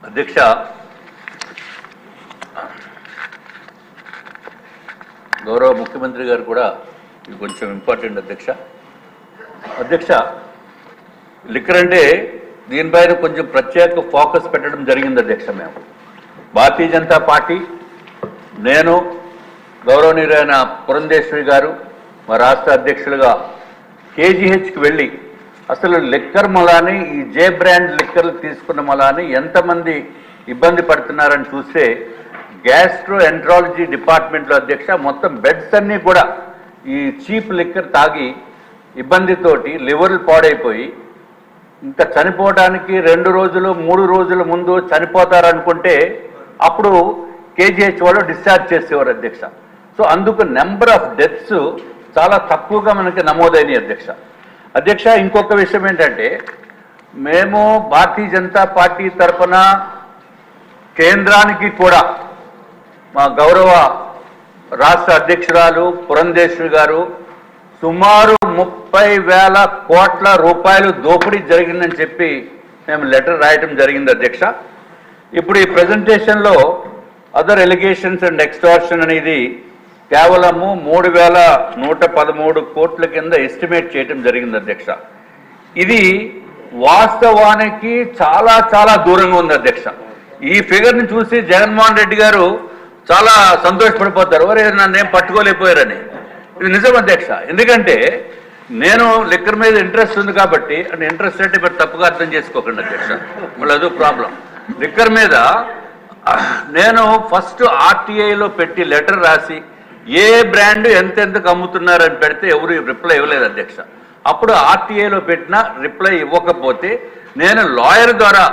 అధ్యక్ష, గౌరవ ముఖ్యమంత్రి గారు కూడా ఇది కొంచెం ఇంపార్టెంట్ అధ్యక్ష. లిక్కర్ అంటే దీనిపైన కొంచెం ప్రత్యేక ఫోకస్ పెట్టడం జరిగింది అధ్యక్ష. మేము భారతీయ జనతా పార్టీ, నేను, గౌరవనీయులైన పురంధేశ్వరి గారు మా రాష్ట్ర అధ్యక్షులుగా కేజీహెచ్కి వెళ్ళి అసలు లిక్కర్ మలాని, ఈ జే బ్రాండ్ లిక్కర్లు తీసుకున్న మలాని ఎంతమంది ఇబ్బంది పడుతున్నారని చూస్తే గ్యాస్ట్రో ఎంట్రాలజీ డిపార్ట్మెంట్లో అధ్యక్ష మొత్తం బెడ్స్ అన్నీ కూడా ఈ చీప్ లిక్కర్ తాగి ఇబ్బందితోటి లివర్లు పాడైపోయి ఇంకా చనిపోవడానికి 2 రోజులు 3 రోజుల ముందు చనిపోతారనుకుంటే అప్పుడు కేజీహెచ్ వాళ్ళు డిశ్చార్జ్ చేసేవారు అధ్యక్ష. సో అందుకు నెంబర్ ఆఫ్ డెత్స్ చాలా తక్కువగా మనకి నమోదైనాయి అధ్యక్ష. ఇంకొక విషయం ఏంటంటే, మేము భారతీయ జనతా పార్టీ తరఫున కేంద్రానికి కూడా మా గౌరవ రాష్ట్ర అధ్యక్షురాలు పురంధేశ్వరి గారు సుమారు 30,000 కోట్ల రూపాయలు దోపిడీ జరిగిందని చెప్పి మేము లెటర్ రాయటం జరిగింది అధ్యక్ష. ఇప్పుడు ఈ ప్రజెంటేషన్లో అదర్ ఎలిగేషన్స్ అండ్ ఎక్స్టార్షన్ అనేది కేవలము 3,113 కోట్ల కింద ఎస్టిమేట్ చేయటం జరిగింది అధ్యక్ష. ఇది వాస్తవానికి చాలా చాలా దూరంగా ఉంది అధ్యక్ష. ఈ ఫిగర్ని చూసి జగన్మోహన్ రెడ్డి గారు చాలా సంతోషపడిపోతారు, వరే నన్నేం పట్టుకోలేకపోయారని. ఇది నిజం అధ్యక్ష. ఎందుకంటే నేను లిక్కర్ మీద ఇంట్రెస్ట్ ఉంది కాబట్టి, అంటే ఇంట్రెస్ట్ అంటే మీరు తప్పుగా అర్థం చేసుకోకండి అధ్యక్ష, మళ్ళీ అదో ప్రాబ్లం. లిక్కర్ మీద నేను ఫస్ట్ ఆర్టీఐలో పెట్టి లెటర్ రాసి ఏ బ్రాండ్ ఎంతెంతకు అమ్ముతున్నారని పెడితే ఎవరు రిప్లై ఇవ్వలేదు అధ్యక్ష. అప్పుడు ఆర్టీఐలో పెట్టిన రిప్లై ఇవ్వకపోతే నేను లాయర్ ద్వారా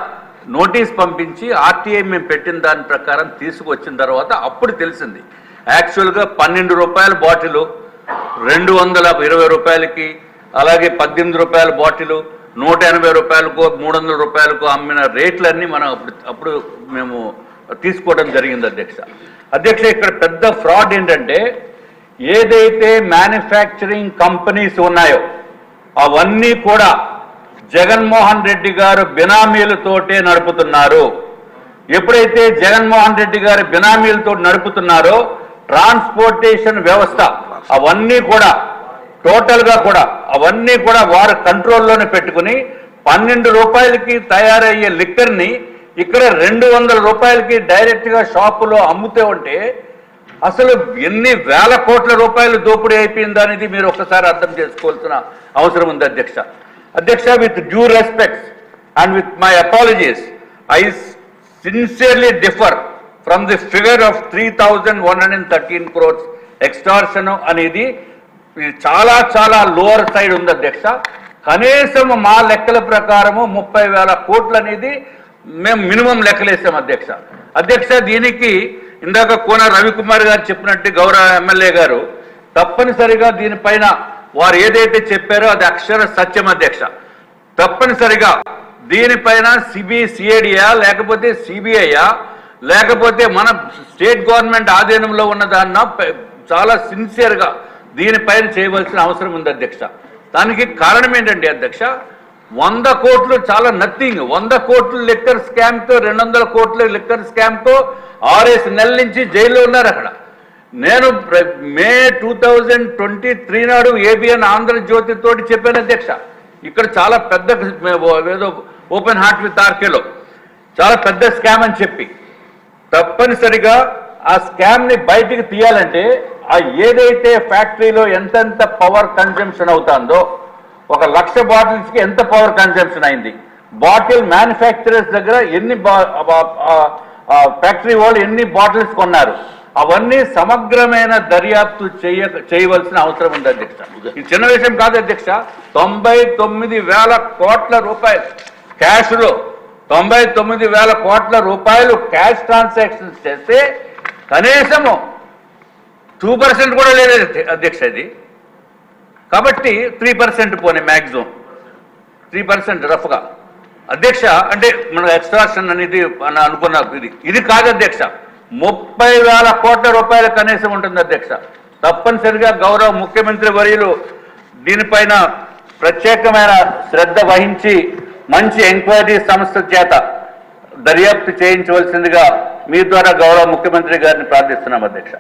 నోటీస్ పంపించి ఆర్టీఐ మేము పెట్టిన దాని ప్రకారం తీసుకొచ్చిన తర్వాత అప్పుడు తెలిసింది యాక్చువల్గా 12 రూపాయల బాటిలు 220 రూపాయలకి, అలాగే 18 రూపాయల బాటిలు 180 రూపాయలకు 300 రూపాయలకు అమ్మిన రేట్లన్నీ మనం అప్పుడు మేము తీసుకోవడం జరిగింది అధ్యక్ష. ఇక్కడ పెద్ద ఫ్రాడ్ ఏంటంటే, ఏదైతే మ్యానుఫ్యాక్చరింగ్ కంపెనీస్ ఉన్నాయో అవన్నీ కూడా జగన్మోహన్ రెడ్డి గారు బినామీలతోటే నడుపుతున్నారు. ఎప్పుడైతే జగన్మోహన్ రెడ్డి గారు బినామీలతో నడుపుతున్నారో ట్రాన్స్పోర్టేషన్ వ్యవస్థ అవన్నీ కూడా టోటల్గా కూడా అవన్నీ కూడా వారు కంట్రోల్లోనే పెట్టుకుని 12 రూపాయలకి తయారయ్యే లిక్కర్ని ఇక్కడ 200 రూపాయలకి డైరెక్ట్గా షాపులో అమ్ముతూ ఉంటే అసలు ఎన్ని వేల కోట్ల రూపాయలు దోపిడీ అయిపోయిందనేది మీరు ఒక్కసారి అర్థం చేసుకోవాల్సిన అవసరం ఉంది అధ్యక్ష. With due respects and with my apologies, I sincerely differ from the figure of 3,113 crores extortion అనేది చాలా చాలా లోవర్ సైడ్ ఉంది అధ్యక్ష. కనీసం మా లెక్కల ప్రకారము 30,000 కోట్లు అనేది మేము మినిమం లెక్కలేసాం అధ్యక్ష. దీనికి ఇందాక కోన రవికుమార్ గారు చెప్పినట్టు గౌరవ ఎమ్మెల్యే గారు తప్పనిసరిగా దీనిపైన వారు ఏదైతే చెప్పారో అది అక్షర సత్యం అధ్యక్ష. తప్పనిసరిగా దీనిపైన సిబిసిఐడియా లేకపోతే సిబిఐయా లేకపోతే మన స్టేట్ గవర్నమెంట్ ఆధీనంలో ఉన్న దాన్న చాలా సిన్సియర్గా దీనిపైన చేయవలసిన అవసరం ఉంది అధ్యక్ష. దానికి కారణం ఏంటంటే అధ్యక్ష, 100 కోట్లు చాలా నథింగ్. 100 కోట్లు లిక్కర్ స్కామ్తో 200 కోట్ల లిక్కర్ స్కామ్తో 6 నెలల నుంచి జైల్లో ఉన్నారు అక్కడ. నేను మే 2023 నాడు ఏబిఎన్ ఆంధ్రజ్యోతి తోటి చెప్పాను అధ్యక్ష, ఇక్కడ చాలా పెద్ద ఏదో ఓపెన్ హార్ట్ విత్ ఆర్కేలో చాలా పెద్ద స్కామ్ అని చెప్పి తప్పనిసరిగా ఆ స్కామ్ని బయటికి తీయాలంటే ఆ ఏదైతే ఫ్యాక్టరీలో ఎంతెంత పవర్ కన్జంప్షన్ అవుతుందో 1,00,000 బాటిల్స్కి ఎంత పవర్ కన్జంప్షన్ అయింది, బాటిల్ మ్యానుఫ్యాక్చరర్స్ దగ్గర ఎన్ని ఫ్యాక్టరీ వాళ్ళు ఎన్ని బాటిల్స్ కొన్నారు, అవన్నీ సమగ్రమైన దర్యాప్తు చేయవలసిన అవసరం ఉంది అధ్యక్ష. ఇది చిన్న విషయం కాదు అధ్యక్ష. 99,000 కోట్ల రూపాయలు క్యాష్లో 99,000 కోట్ల రూపాయలు క్యాష్ ట్రాన్సాక్షన్స్ చేస్తే కనీసము 2% కూడా లేదు అధ్యక్ష. ఇది కాబట్టి 3% పోనీ మ్యాక్సిమం 3% రఫ్గా అధ్యక్ష. అంటే మన ఎక్స్ట్రాక్షన్ అనేది అనుకున్న ఇది కాదు అధ్యక్ష. 30,000 కోట్ల రూపాయల కనీసం ఉంటుంది అధ్యక్ష. తప్పనిసరిగా గౌరవ ముఖ్యమంత్రి వర్యులు దీనిపైన ప్రత్యేకమైన శ్రద్ధ వహించి మంచి ఎంక్వైరీ సంస్థ చేత దర్యాప్తు చేయించవలసిందిగా మీ ద్వారా గౌరవ ముఖ్యమంత్రి గారిని ప్రార్థిస్తున్నాం అధ్యక్ష.